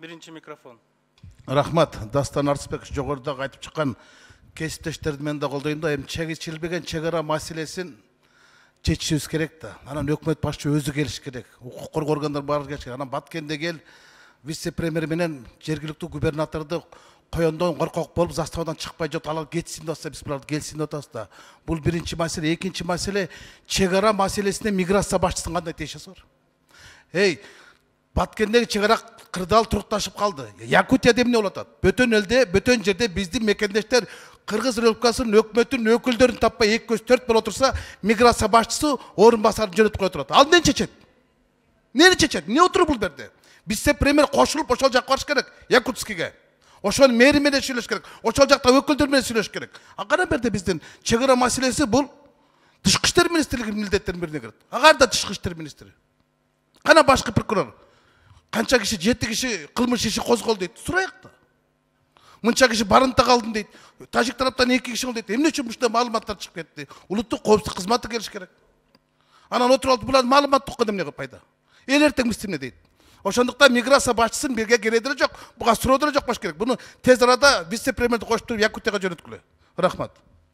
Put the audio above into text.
Birinci mikrofon. Рахмат, Дастан Арыспек жогоруда айтып чыккан кесиптештерди мен да колдойм да, эми чегичилбеген чегара маселесин чечишибиз керек да. Анан өкмөт башчы өзү келиш керек. Укук коргоо органдары баары келиш керек. Анан Баткенде кел вице-премьер менен жергиликтүү губернаторду коёндон коркок болуп заставадан чыкпай жок, алар кетсин деп атса, биз буларды келсин деп атабыз да. Бул биринчи маселе. Экинчи маселе чегара маселесине миграция башчысынын кандай тиешеси бар? Баткендеги чегара кырдаал турукташып калды. Якутия эмне болуп атат? Бөтөн элде, бөтөн жерде биздин мекендештер Кыргыз Республикасынын өкмөтүнүн өкүлдөрүн таппай 2 көз 4 болуп отурса, миграция башчысы орун басарын жөнөтүп кое турат. Ал эмнени чечет? Эмнени чечет? Эмне отуруп бул жерде? Вице-премьер кошулуп ошол жакка барыш керек, Якутскиге. Ошол мэри менен сүйлөш керек. Ошол жакта өкүлдөр менен сүйлөш керек. Кана берде биздин чегара маселеси бул Тышкы иштер министрлигинин милдеттеринин бирине кирет. Кайда Тышкы иштер министри? Кана башкы прокурор? Канча киши, 7 киши кылмыш иши козголду дейт. Сурайык да. Мынча киши барымтага калдым дейт. Тажик тараптан 2 киши калды дейт. Эмне үчүн ушундай маалыматтар чыгып кетти? Улуттук коопсуздук кызматы келиш керек. Анан отуруп алып булар маалымат туккан эмне пайда? Эл эртең мистимне дейт. Ошондуктан миграция башчысын бирге кереги деле жок, буга суроо деле жок болуш керек. Буну тез арада вице-премьерди коштуруп Якутияга жөнөткүлө. Рахмат.